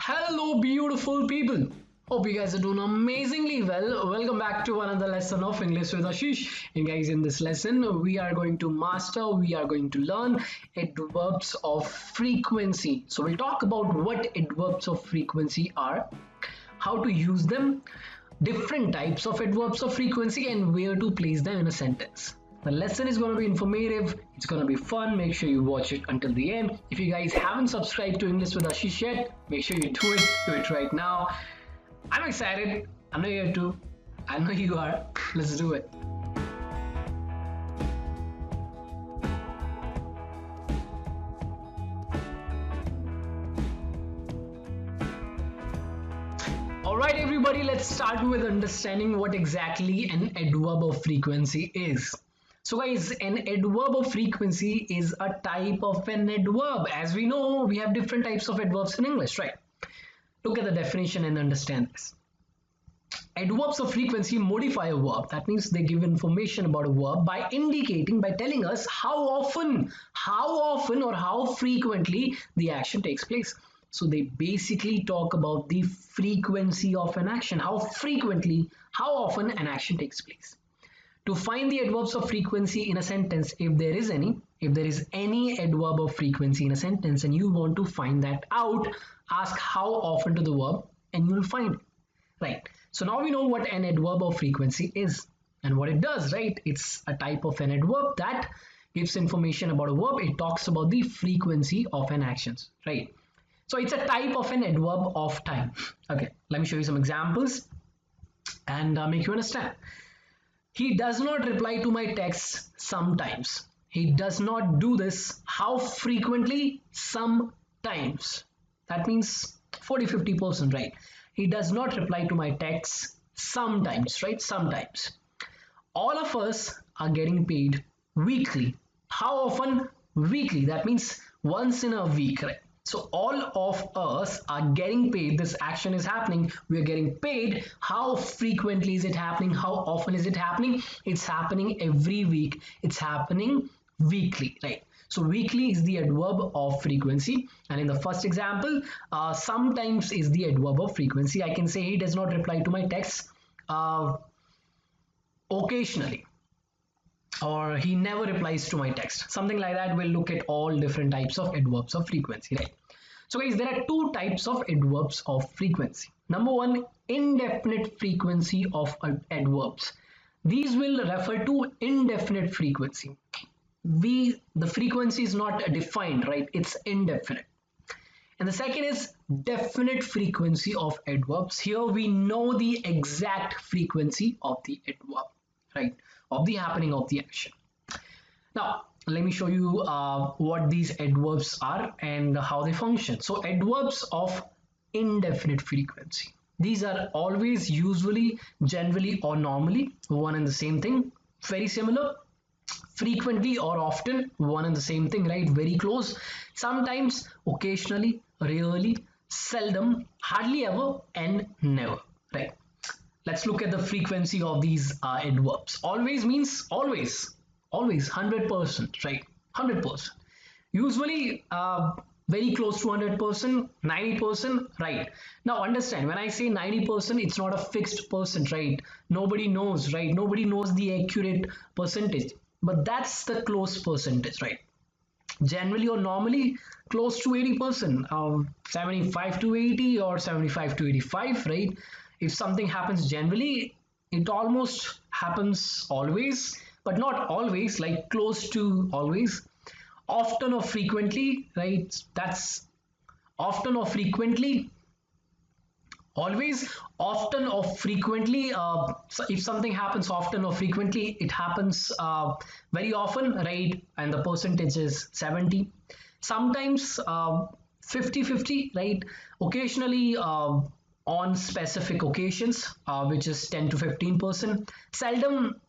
Hello, beautiful people. Hope you guys are doing amazingly well. Welcome back to another lesson of English with Ashish. And guys, in this lesson, we are going to learn adverbs of frequency. So we'll talk about what adverbs of frequency are, how to use them, different types of adverbs of frequency, and where to place them in a sentence. The lesson is going to be informative, it's going to be fun. Make sure you watch it until the end. If you guys haven't subscribed to English with Ashish yet, make sure you do it right now. I'm excited. I know you are too. I know you are. Let's do it. Alright everybody, let's start with understanding what exactly an adverb of frequency is. So guys, an adverb of frequency is a type of an adverb. As we know, we have different types of adverbs in English, right? Look at the definition and understand this. Adverbs of frequency modify a verb. That means they give information about a verb by telling us how often or how frequently the action takes place. So they basically talk about the frequency of an action, how often an action takes place. To find the adverbs of frequency in a sentence, if there is any adverb of frequency in a sentence and you want to find that out, ask how often to the verb and you'll find it. Right. So now we know what an adverb of frequency is and what it does, right? It's a type of an adverb that gives information about a verb. It talks about the frequency of an action, right? So it's a type of an adverb of time. Okay, let me show you some examples and make you understand. He does not reply to my texts sometimes. He does not do this. How frequently? Sometimes. That means 40-50%, right? He does not reply to my texts sometimes, right? Sometimes. All of us are getting paid weekly. How often? Weekly. That means once in a week, right? So all of us are getting paid. This action is happening. We are getting paid. How frequently is it happening? How often is it happening? It's happening every week. It's happening weekly, right? So weekly is the adverb of frequency. And in the first example, sometimes is the adverb of frequency. I can say he does not reply to my texts occasionally, or he never replies to my text, something like that. We'll look at all different types of adverbs of frequency, right? So guys, there are two types of adverbs of frequency. Number one, indefinite frequency of adverbs. These will refer to indefinite frequency. The frequency is not defined, right? It's indefinite. And the second is definite frequency of adverbs. Here we know the exact frequency of the adverb, right? Of the happening of the action. Now, let me show you what these adverbs are and how they function. So, adverbs of indefinite frequency. These are always, usually, generally, or normally one and the same thing. Very similar. Frequently or often, one and the same thing, right? Very close. Sometimes, occasionally, rarely, seldom, hardly ever, and never, right? Let's look at the frequency of these adverbs. Always means always, 100%, right? 100%. Usually very close to 100%, 90%, right? Now understand, when I say 90%, it's not a fixed percent, right? Nobody knows, right? Nobody knows the accurate percentage, but that's the close percentage, right? Generally or normally close to 80%, 75 to 80 or 75 to 85, right? If something happens generally, it almost happens always, but not always, like close to always. Often or frequently, right? That's often or frequently, always, often or frequently. So if something happens often or frequently, it happens very often, right? And the percentage is 70. Sometimes 50-50, right? Occasionally, on specific occasions, which is 10 to 15%. Seldom,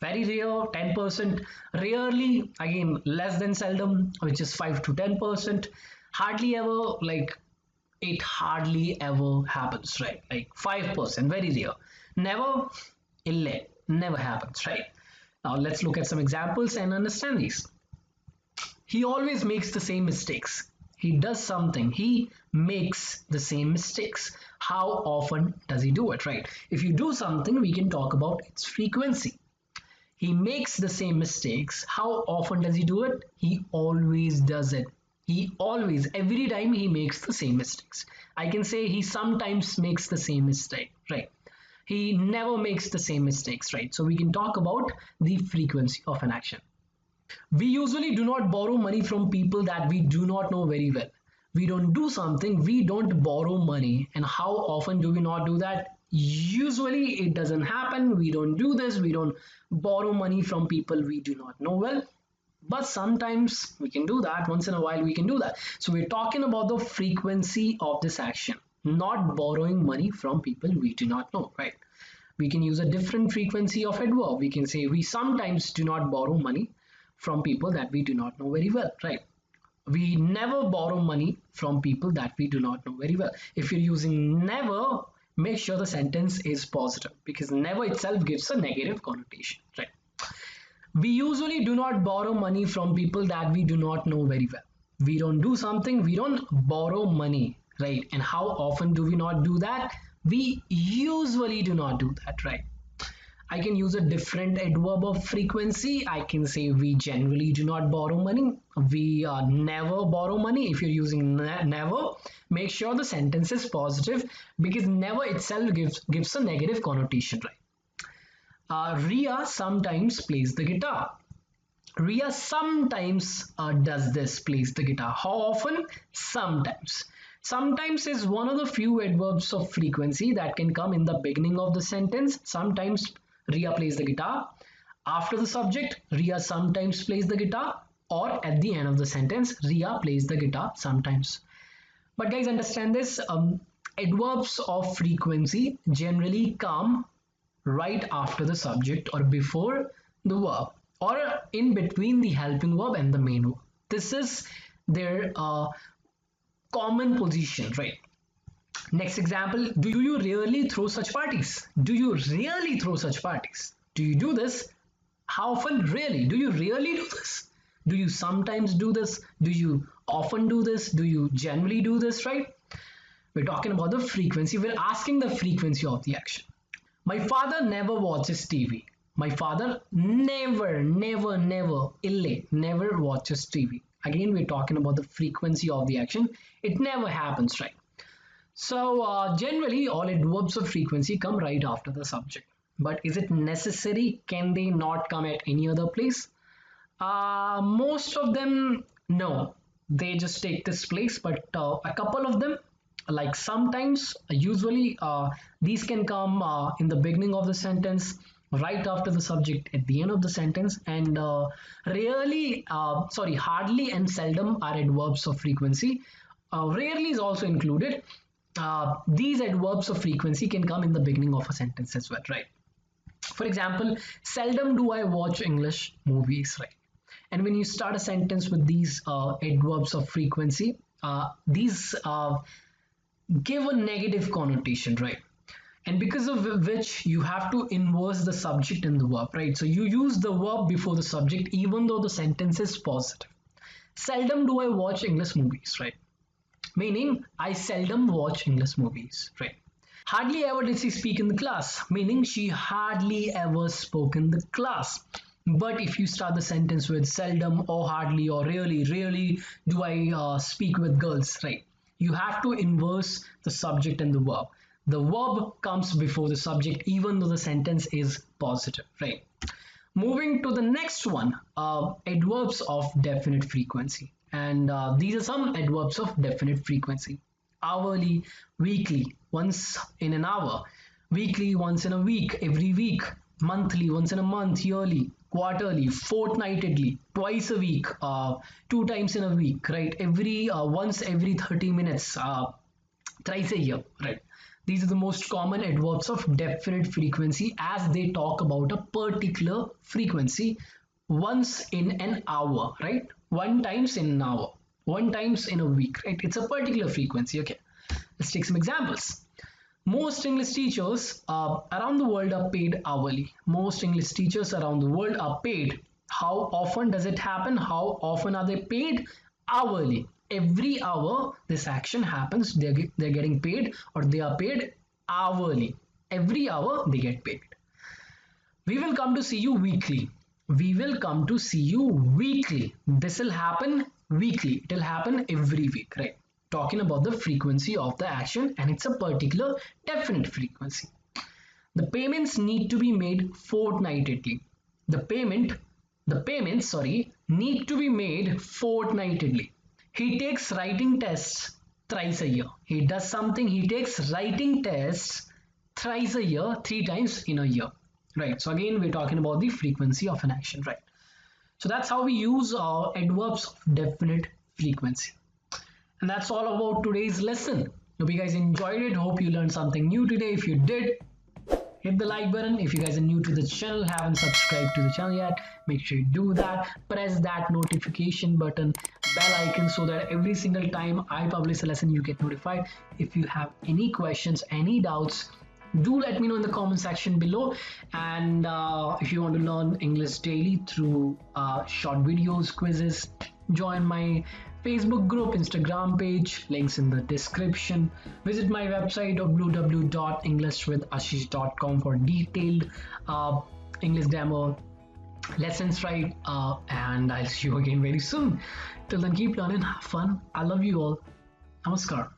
very rare, 10%. Rarely, again, less than seldom, which is 5 to 10%. Hardly ever, like it hardly ever happens, right? Like 5%, very rare. Never, ille, never happens, right? Now let's look at some examples and understand these. He always makes the same mistakes. he does something, he makes the same mistakes. How often does he do it, right? If you do something, we can talk about its frequency. He makes the same mistakes. How often does he do it? He always does it. He always, every time he makes the same mistakes. I can say he sometimes makes the same mistake, right? He never makes the same mistakes, right? So we can talk about the frequency of an action. We usually do not borrow money from people that we do not know very well. We don't do something, we don't borrow money. And how often do we not do that? Usually it doesn't happen. We don't do this. We don't borrow money from people we do not know well. But sometimes we can do that. Once in a while we can do that. So we're talking about the frequency of this action, not borrowing money from people we do not know, right? We can use a different frequency of adverb. We can say we sometimes do not borrow money from people that we do not know very well, right? We never borrow money from people that we do not know very well. If you're using never, make sure the sentence is positive, because never itself gives a negative connotation, right? We usually do not borrow money from people that we do not know very well. We don't do something, we don't borrow money, right? And how often do we not do that? We usually do not do that, right? I can use a different adverb of frequency. I can say we generally do not borrow money. We never borrow money. If you're using never, make sure the sentence is positive, because never itself gives a negative connotation, right? Ria sometimes plays the guitar. Ria sometimes does this, plays the guitar. How often? Sometimes. Sometimes is one of the few adverbs of frequency that can come in the beginning of the sentence. Sometimes Ria plays the guitar. After the subject, Ria sometimes plays the guitar. Or at the end of the sentence, Ria plays the guitar sometimes. But guys, understand this. Adverbs of frequency generally come right after the subject or before the verb, or in between the helping verb and the main verb. This is their common position, right? Next example, do you really throw such parties? Do you really throw such parties? Do you do this? How often? Really? Do you really do this? Do you sometimes do this? Do you often do this? Do you generally do this, right? We're talking about the frequency. We're asking the frequency of the action. My father never watches TV. My father never watches TV. Again, we're talking about the frequency of the action. It never happens, right? So, generally, all adverbs of frequency come right after the subject. But is it necessary? Can they not come at any other place? Most of them, no. They just take this place, but a couple of them, like sometimes, usually, these can come in the beginning of the sentence, right after the subject, at the end of the sentence, and hardly and seldom are adverbs of frequency. Rarely is also included. These adverbs of frequency can come in the beginning of a sentence as well, right? For example, seldom do I watch English movies, right? And when you start a sentence with these adverbs of frequency, these give a negative connotation, right? And because of which you have to inverse the subject and the verb, right? So you use the verb before the subject even though the sentence is positive. Seldom do I watch English movies, right? Meaning I seldom watch English movies, right? Hardly ever did she speak in the class, meaning she hardly ever spoke in the class. But if you start the sentence with seldom or hardly or really do I speak with girls, right? You have to inverse the subject and the verb. The verb comes before the subject even though the sentence is positive, right? Moving to the next one, adverbs of definite frequency. And these are some adverbs of definite frequency. Hourly, weekly, once in an hour, weekly, once in a week, every week, monthly, once in a month, yearly, quarterly, fortnightly, twice a week, 2 times in a week, right? Every once every 30 minutes, thrice a year, right? These are the most common adverbs of definite frequency as they talk about a particular frequency. Once in an hour, right? 1 times in an hour, 1 times in a week, right? It's a particular frequency. Okay, let's take some examples. Most English teachers around the world are paid hourly. Most English teachers around the world are paid. How often does it happen? How often are they paid? Hourly. every hour this action happens, they're getting paid, or they are paid hourly. Every hour they get paid. We will come to see you weekly. We will come to see you weekly. This will happen weekly. It will happen every week, right? Talking about the frequency of the action, and it's a particular definite frequency. The payments need to be made fortnightly. The payments, sorry, need to be made fortnightly. He takes writing tests thrice a year. He does something, he takes writing tests thrice a year, 3 times in a year. Right. So again, we're talking about the frequency of an action, right? So that's how we use adverbs of definite frequency. And that's all about today's lesson. Hope you guys enjoyed it. Hope you learned something new today. If you did, hit the like button. If you guys are new to the channel, haven't subscribed to the channel yet, make sure you do that. Press that notification button, bell icon, so that every single time I publish a lesson you get notified. If you have any questions, any doubts, do let me know in the comment section below. And if you want to learn English daily through short videos, quizzes, join my Facebook group, Instagram page, links in the description. Visit my website www.englishwithashish.com for detailed English grammar lessons, right? And I'll see you again very soon. Till then, keep learning, have fun. I love you all. Namaskar.